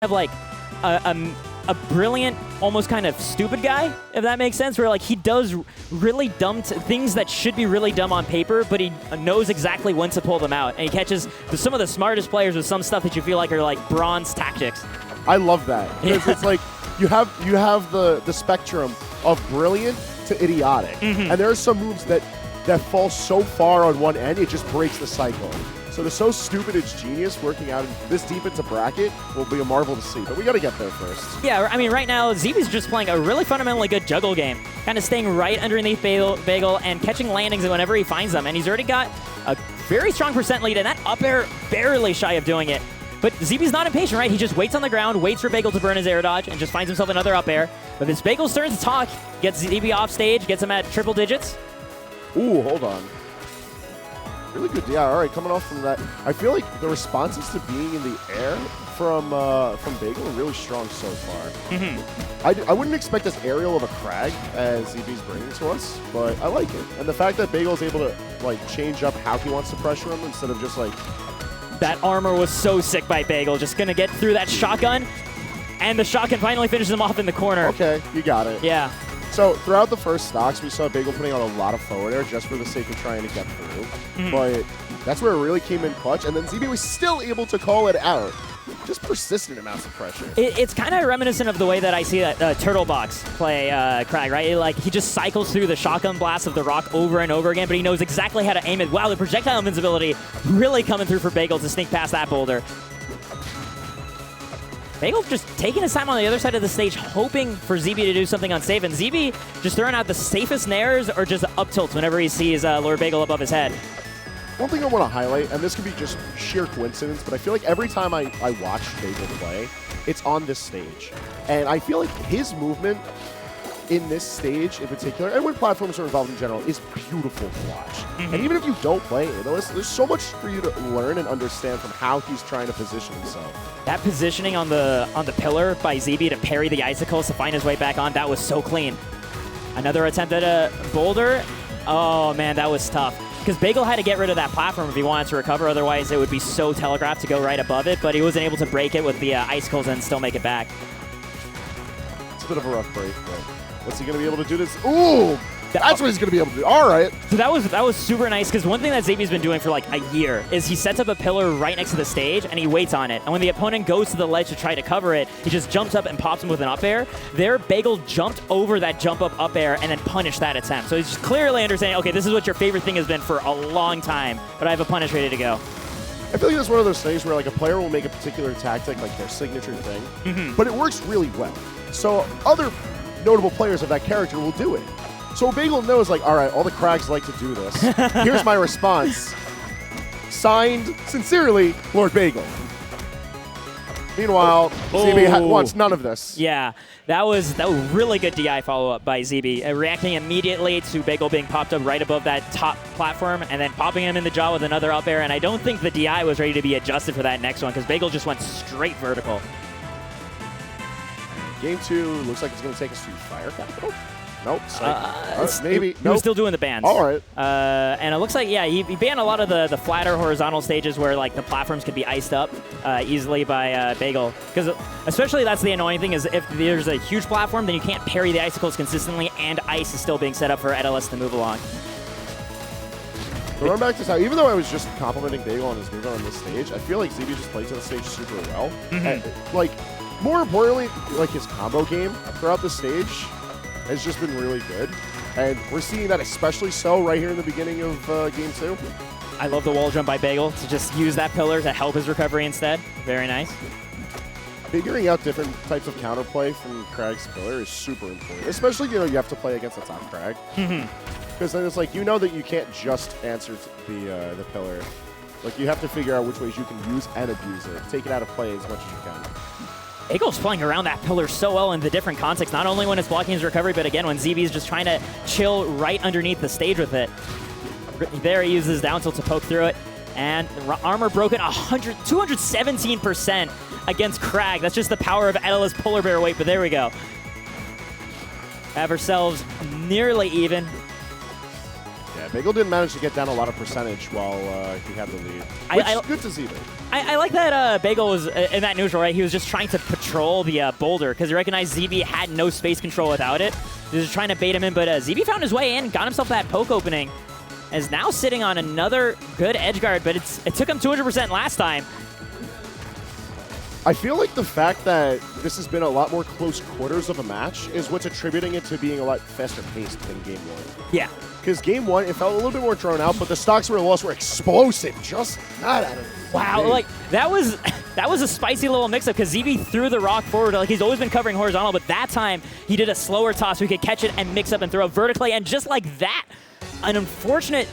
of like a brilliant, almost kind of stupid guy, if that makes sense, where like he does really dumb things that should be really dumb on paper, but he knows exactly when to pull them out, and he catches some of the smartest players with some stuff that you feel like are like bronze tactics. I love that, because it's like you have the spectrum of brilliant to idiotic, and there are some moves that fall so far on one end it just breaks the cycle. So they're so stupid it's genius. Working out this deep into bracket will be a marvel to see, but we got to get there first. Yeah, I mean, right now, ZeeBee's just playing a really fundamentally good juggle game, kind of staying right underneath Bagel and catching landings whenever he finds them, and he's already got a very strong % lead, and that up air barely shy of doing it. But ZeeBee's not impatient, right? He just waits on the ground, waits for Bagel to burn his air dodge, and just finds himself another up air. But it's Bagel's turn to talk, gets ZeeBee off stage, gets him at triple digits. Ooh, hold on. Really good, yeah. All right, coming off from that, I feel like the responses to being in the air from Bagel are really strong so far. I wouldn't expect as aerial of a Kragg as ZeeBee's bringing to us, but I like it. And the fact that Bagel is able to like change up how he wants to pressure him instead of just like... That armor was so sick by Bagel. Just going to get through that shotgun, and the shotgun finally finishes him off in the corner. Okay, you got it. Yeah. So throughout the first stocks, we saw Bagel putting on a lot of forward air just for the sake of trying to get through. But that's where it really came in clutch, and then ZeeBee was still able to call it out. Just persistent amounts of pressure. It's kind of reminiscent of the way that I see that Turtle Box play Kragg, right? Like, he just cycles through the shotgun blast of the rock over and over again, but he knows exactly how to aim it. Wow, the projectile invincibility really coming through for Bagel to sneak past that boulder. Bagel just taking his time on the other side of the stage, hoping for ZeeBee to do something unsafe, and ZeeBee just throwing out the safest nairs or just up tilts whenever he sees Lord Bagel above his head. One thing I want to highlight, and this could be just sheer coincidence, but I feel like every time I watch Bagel play, it's on this stage. And I feel like his movement in this stage in particular, and when platforms are involved in general, is beautiful to watch. And even if you don't play Etalus, there's so much for you to learn and understand from how he's trying to position himself. That positioning on the pillar by ZeeBee to parry the icicles to find his way back on, that was so clean. Another attempt at a boulder. Oh man, that was tough. Because Bagel had to get rid of that platform if he wanted to recover, otherwise it would be so telegraphed to go right above it, but he wasn't able to break it with the icicles and still make it back. It's a bit of a rough break, but what's he going to be able to do this? Ooh! That's what he's going to be able to do. All right. So that was super nice, because one thing that ZeeBee's been doing for like a year is he sets up a pillar right next to the stage and he waits on it. And when the opponent goes to the ledge to try to cover it, he just jumps up and pops him with an up air. There, Bagel jumped over that jump up air and then punished that attempt. So he's just clearly understanding, okay, this is what your favorite thing has been for a long time, but I have a punish ready to go. I feel like that's one of those things where like a player will make a particular tactic, like their signature thing, but it works really well. So other notable players of that character will do it. So Bagel knows, like, all right, all the Kraggs like to do this. Here's my response. Signed, sincerely, Lord Bagel. Meanwhile, ZeeBee wants none of this. Yeah, that was really good DI follow-up by ZeeBee, reacting immediately to Bagel being popped up right above that top platform and then popping him in the jaw with another up air, and I don't think the DI was ready to be adjusted for that next one because Bagel just went straight vertical. Game 2 looks like it's going to take us to Fire Capital. Nope. Maybe. He was still doing the bans. All right. And it looks like, yeah, he banned a lot of the flatter horizontal stages where like the platforms could be iced up easily by Bagel. Because especially that's the annoying thing is if there's a huge platform, then you can't parry the icicles consistently, and ice is still being set up for Etalus to move along. Going back to how, even though I was just complimenting Bagel on his movement on this stage, I feel like ZeeBee just plays on the stage super well. And, like, more importantly, like his combo game throughout the stage has just been really good, and we're seeing that especially so right here in the beginning of Game 2. I love the wall jump by Bagel to just use that pillar to help his recovery instead. Very nice. Figuring out different types of counterplay from Kragg's pillar is super important, especially, you know, you have to play against the top Kragg. Because then it's like, you know that you can't just answer the pillar. Like, you have to figure out which ways you can use and abuse it. Take it out of play as much as you can. Bagel's playing around that pillar so well in the different contexts, not only when it's blocking his recovery, but again, when ZeeBee's just trying to chill right underneath the stage with it. There he uses down tilt to poke through it, and armor broken 217% against Kragg. That's just the power of Etalus polar bear weight, but there we go. Have ourselves nearly even. Yeah, Bagel didn't manage to get down a lot of percentage while he had the lead. Which is good to ZeeBee. I like that Bagel was in that neutral, right? He was just trying to patrol the boulder because he recognized ZeeBee had no space control without it. He was just trying to bait him in, but ZeeBee found his way in, got himself that poke opening, and is now sitting on another good edge guard, but it took him 200% last time. I feel like the fact that this has been a lot more close quarters of a match is what's attributing it to being a lot faster paced than Game 1. Yeah. Because Game 1, it felt a little bit more drawn out, but the stocks were lost were explosive. Just not out of Wow, like that was a spicy little mix-up because ZeeBee threw the rock forward. Like he's always been covering horizontal, but that time he did a slower toss so he could catch it and mix up and throw vertically, and just like that, an unfortunate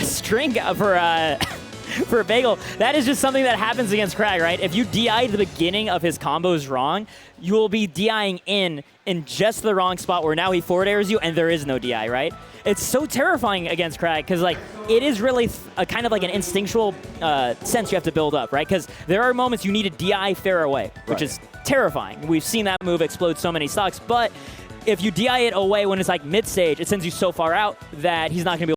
string for Bagel. That is just something that happens against Kragg, right? If you DI'd the beginning of his combos wrong, you will be DIing in just the wrong spot where now he forward airs you and there is no DI, right? It's so terrifying against Kragg because like it is really a kind of like an instinctual sense you have to build up, right? Because there are moments you need to DI fair away, which is terrifying. We've seen that move explode so many stocks, but if you DI it away when it's like mid-stage, it sends you so far out that he's not going to be